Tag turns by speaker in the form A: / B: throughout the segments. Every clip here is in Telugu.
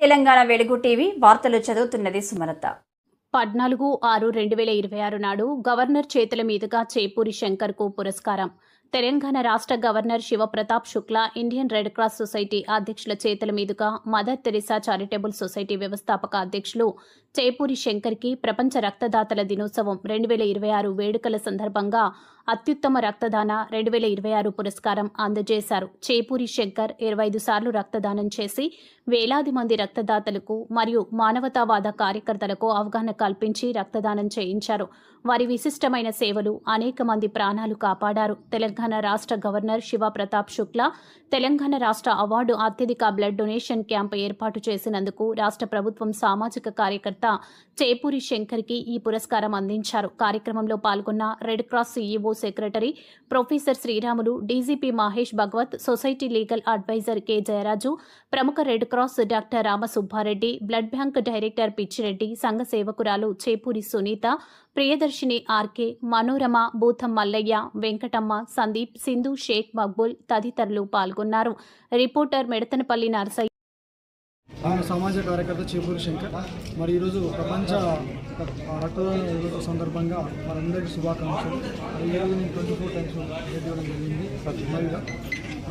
A: తెలంగాణ వెలుగు టీవీ వార్తలు చదువుతున్నది సుమలత.
B: 14/6/2026 నాడు గవర్నర్ చేతుల మీదుగా చేపూరి శంకర్కు పురస్కారం. తెలంగాణ రాష్ట్ర governor Shiv Pratap Shukla Indian red cross society అధ్యక్షుల చేతుల మీదుగా మదర్ తెరిసా చారిటబుల్ సొసైటీ వ్యవస్థాపక అధ్యక్షులు చేపూరి శంకర్కి ప్రపంచ రక్తదాతల దినోత్సవం 2026 వేడుకల సందర్భంగా అత్యుత్తమ రక్తదాన 2026 పురస్కారం అందజేశారు. చేపూరి శంకర్ 25 సార్లు రక్తదానం చేసి వేలాది మంది రక్తదాతలకు మరియు మానవతావాద కార్యకర్తలకు అవగాహన కల్పించి రక్తదానం చేయించారు. వారి విశిష్టమైన సేవలు అనేక మంది ప్రాణాలు కాపాడారు. తెలంగాణ రాష్ట్ర గవర్నర్ శివప్రతాప్ శుక్లా తెలంగాణ రాష్ట్ర అవార్డు అత్యధిక బ్లడ్ డొనేషన్ క్యాంపు ఏర్పాటు చేసినందుకు రాష్ట్ర ప్రభుత్వం సామాజిక కార్యకర్త చేపూరి శంకర్కి ఈ పురస్కారం అందించారు. కార్యక్రమంలో పాల్గొన్న red cross CEO secretary professor Sriramulu, DGP Mahesh Bhagwat, society legal adviser K Jayaraju, ప్రముఖ red cross doctor Ramasubbareddy, blood bank director Pichireddy, సంఘ సేవకురాలు చేపూరి సునీత, ప్రియదర్శిని ఆర్కే, మనోరమ, బూథం మల్లయ్య, వెంకటమ్మ, సందీప్, సింధు, షేక్ మక్బూల్ తదితరులు పాల్గొన్నారు. రిపోర్టర్ మెడతనపల్లి నర్సయ్య.
C: నేను సమాజ కార్యకర్త చేపూరి శంకర్. మరి ఈరోజు ప్రపంచ రక్తదాన దినోత్సవం సందర్భంగా మనందరికీ శుభాకాంక్షలు. ఈరోజు నేను 24 టైమ్స్ ఇవ్వడం జరిగింది. మరియు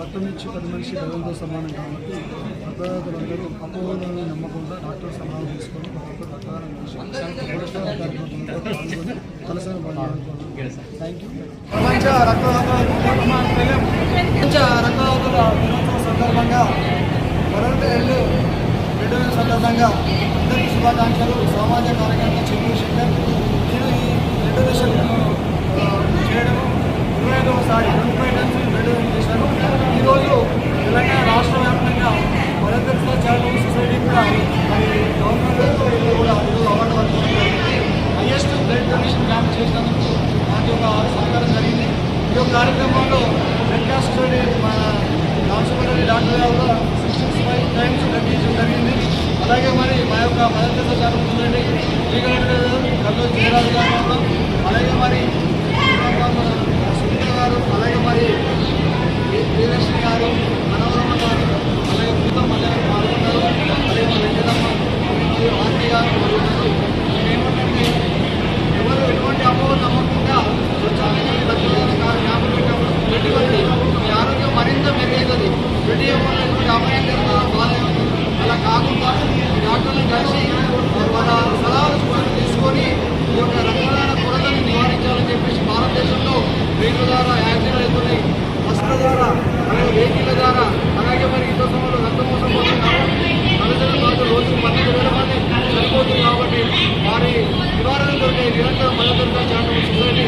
C: రక్తం ఇచ్చి 10 మనిషి భగవంతో సమానం కాబట్టి రక్తదాతలందరూ అపోహలను నమ్మకుండా డాక్టర్ సలహాలు తీసుకొని ఒక్కొక్కరు రక్తదానం చేసి పాల్గొని కలసని పడాలనుకున్నాను. Thank you. ప్రపంచ రక్తదాతల దినోత్సవం సందర్భంగా సందర్భంగా అందరికీ శుభాకాంక్షలు. సమాజ కార్యకర్త చేపూరి శంకర్. నేను ఈ బ్లడ్ డొనేషన్ చేయడము 25వసారి 25 టైమ్స్ బ్లడ్ డొనేషన్ చేశాను. ఈరోజు తెలంగాణ రాష్ట్ర వ్యాప్తంగా మదర్ తెరిసా చారిటబుల్ సొసైటీ కూడా మరి గవర్నమెంట్ కూడా ఈరోజు అవార్డు అందుకోవడం హైయెస్ట్ బ్లడ్ డొనేషన్ క్యాంప్ చేసినందుకు నాకు ఒక సహకారం జరిగింది. ఈ యొక్క కార్యక్రమంలో రెడ్ క్రాస్ సొసైటీ మన రామసుబ్బారెడ్డి డాక్టర్ గారు కూడా 65 టైమ్స్ బ్లడ్ ఇవ్వడం జరిగింది. అలాగే మరి మా యొక్క Mother Teresa charitable society legal adviser Kalluru Jayaraju garu, అలాగే మరి సునీత గారు, అలాగే మరి ప్రియదర్శిని గారు, మనోరమ గారు, అలాగే బూథం మల్లయ్య గారు పాల్గొన్నారు. అలాగే మా వెంకటమ్మ మరియు ఆర్టీ గారు పాల్గొన్నారు. ఏమంటే ఎవరు ఎటువంటి అపోహలు నమ్మకుండా స్వచ్ఛమైన రక్తదాన క్యాంపులు పెట్టినప్పుడు బ్లడ్ ఇవ్వండి. మీ ఆరోగ్యం మరింత మెరుగవుతుంది. బ్లడ్ ఇవ్వకుండా ఎటువంటి అపాయం జరుగుతుందో బాధ అలా కాకుండా డాక్టర్లను కలిసి వాళ్ళ సలహాలు తీసుకొని ఈ యొక్క రక్తదాన కొరతను నివారించాలని చెప్పేసి భారతదేశంలో రైతుల ద్వారా యాక్సిడెంట్ అవుతున్నాయి, బస్సుల ద్వారా, అలాగే వెహికల్ల ద్వారా, అలాగే మరి ఇంత సమయంలో రక్త మోసం పోతుంది కాబట్టి ప్రజల పాటు రోజు 12,000 మంది చనిపోతుంది. కాబట్టి వారి నివారణ దొరికే నిరంతరం mother Teresa charitable society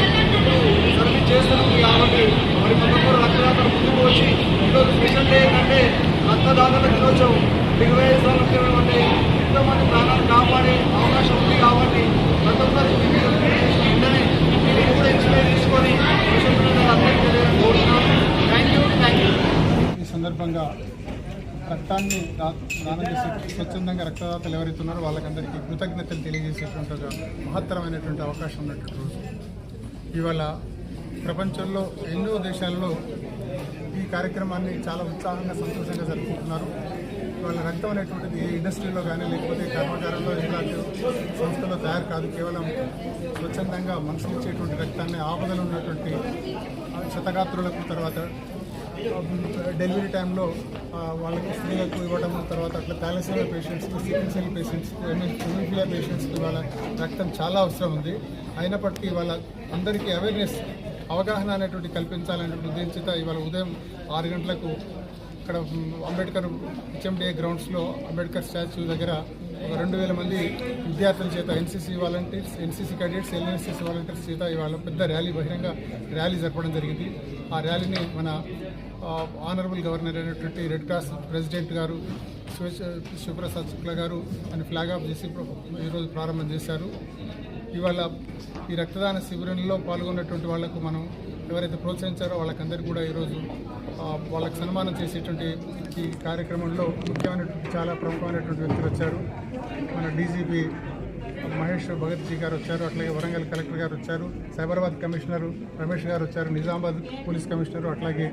C: service చేస్తుంది. కాబట్టి మరి మనకు రక్తదాతలు ముందుకు వచ్చి ఈరోజు స్పెషల్ డే ఏంటంటే రక్తదాతల దినోత్సవం. 25 సార్లు అంటే ఎంతోమంది ప్రాణాలు కాపాడే అవకాశం ఉంది. కాబట్టి ప్రతి ఒక్కరు వెంటనే మీరు కూడా ఇన్స్పైర్ తీసుకొని అందరికీ కోరుతున్నాను. Thank you. ఈ సందర్భంగా రక్తాన్ని దానం చేసే స్వచ్ఛందంగా రక్తదాతలు ఎవరైతే ఉన్నారో వాళ్ళకందరికీ కృతజ్ఞతలు తెలియజేసేటువంటి ఒక మహత్తరమైనటువంటి అవకాశం ఉన్నటువంటి రోజు. ఇవాళ ప్రపంచంలో ఎన్నో దేశాల్లో ఈ కార్యక్రమాన్ని చాలా ఉత్సాహంగా సంతోషంగా జరుపుకుంటున్నారు. వాళ్ళ రక్తం అనేటువంటిది ఏ ఇండస్ట్రీలో కానీ లేకపోతే కర్మాగారంలో ఇలాంటి సంస్థలో తయారు కాదు. కేవలం స్వచ్ఛందంగా మనసు ఇచ్చేటువంటి రక్తాన్ని ఆపదలు ఉన్నటువంటి క్షతగాత్రులకు, తర్వాత డెలివరీ టైంలో వాళ్ళకి స్త్రీలకు ఇవ్వడం, తర్వాత అట్లా థాలసీమియా పేషెంట్స్కి, సికిల్ సెల్ పేషెంట్స్కి, హెమోఫిలియా పేషెంట్స్కి వాళ్ళ రక్తం చాలా అవసరం ఉంది. అయినప్పటికీ వాళ్ళ అందరికీ అవేర్నెస్, అవగాహన అనేటువంటి కల్పించాలనేటువంటి ఉద్దేశిత ఇవాళ ఉదయం 6 గంటలకు ఇక్కడ అంబేద్కర్ హెచ్ఎండిఏ గ్రౌండ్స్లో అంబేద్కర్ స్టాచ్యూ దగ్గర ఒక 2,000 మంది విద్యార్థుల చేత NCC volunteers, NCC cadets, NSS volunteers చేత ఇవాళ పెద్ద ర్యాలీ, బహిరంగ ర్యాలీ జరపడం జరిగింది. ఆ ర్యాలీని మన ఆనరబుల్ గవర్నర్ అయినటువంటి రెడ్ క్రాస్ ప్రెసిడెంట్ గారు శివప్రసాద్ శుక్లా గారు అని ఫ్లాగ్ ఆఫ్ చేసి ఈరోజు ప్రారంభం చేశారు. ఇవాళ ఈ రక్తదాన శిబిరంలో పాల్గొన్నటువంటి వాళ్లకు మనం ఎవరైతే ప్రోత్సహించారో వాళ్ళకందరికీ కూడా ఈరోజు వాళ్ళకి సన్మానం చేసేటువంటి ఈ కార్యక్రమంలో ముఖ్యమైనటువంటి చాలా ప్రముఖమైనటువంటి వ్యక్తులు వచ్చారు. మన డీజీపీ మహేష్ భగత్జీ గారు వచ్చారు, అట్లాగే వరంగల్ కలెక్టర్ గారు వచ్చారు, సైబరాబాద్ కమిషనరు రమేష్ గారు వచ్చారు, నిజామాబాద్ పోలీస్ కమిషనరు, అట్లాగే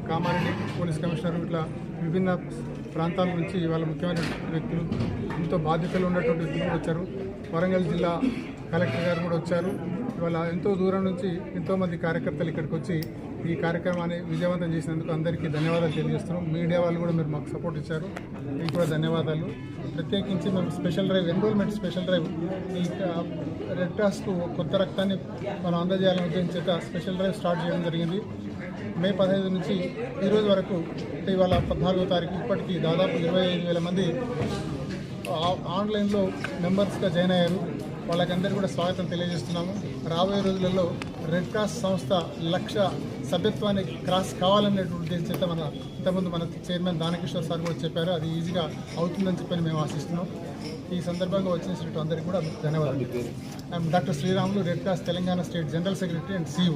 C: కామారెడ్డి పోలీస్ కమిషనరు, ఇట్లా విభిన్న
D: ప్రాంతాల నుంచి ఇవాళ ముఖ్యమైన వ్యక్తులు, ఎంతో బాధ్యతలు ఉన్నటువంటి వ్యక్తులు కూడా వచ్చారు. వరంగల్ జిల్లా కలెక్టర్ గారు కూడా వచ్చారు. ఇవాళ ఎంతో దూరం నుంచి ఎంతోమంది కార్యకర్తలు ఇక్కడికి వచ్చి ఈ కార్యక్రమాన్ని విజయవంతం చేసినందుకు అందరికీ ధన్యవాదాలు తెలియజేస్తున్నాం. మీడియా వాళ్ళు కూడా మీరు మాకు సపోర్ట్ ఇచ్చారు, మీకు కూడా ధన్యవాదాలు. ప్రత్యేకించి మేము special drive, enrolment special drive, ఈ రెడ్ క్రాస్కు కొత్త రక్తాన్ని మనం అందజేయాలని ఉద్దేశించేట స్పెషల్ డ్రైవ్ స్టార్ట్ చేయడం జరిగింది. మే 15 నుంచి ఈరోజు వరకు, అంటే ఇవాళ 14వ తారీఖు, ఇప్పటికీ దాదాపు 25,000 మంది ఆన్లైన్లో మెంబర్స్గా జాయిన్ అయ్యారు. వాళ్ళకందరికీ కూడా స్వాగతం తెలియజేస్తున్నాము. రాబోయే రోజులలో రెడ్ క్రాస్ సంస్థ 1,00,000 సభ్యత్వాన్ని క్రాస్ కావాలనేటువంటి ఉద్దేశంతో ఇంతకుముందు మన చైర్మన్ దానకిషోర్ సార్ కూడా చెప్పారు. అది ఈజీగా అవుతుందని చెప్పని మేము ఆశిస్తున్నాం. ఈ సందర్భంగా వచ్చినటువంటి అందరికీ కూడా ధన్యవాదాలు. I'm doctor Sriramulu, red cross Telangana state general secretary and CEO.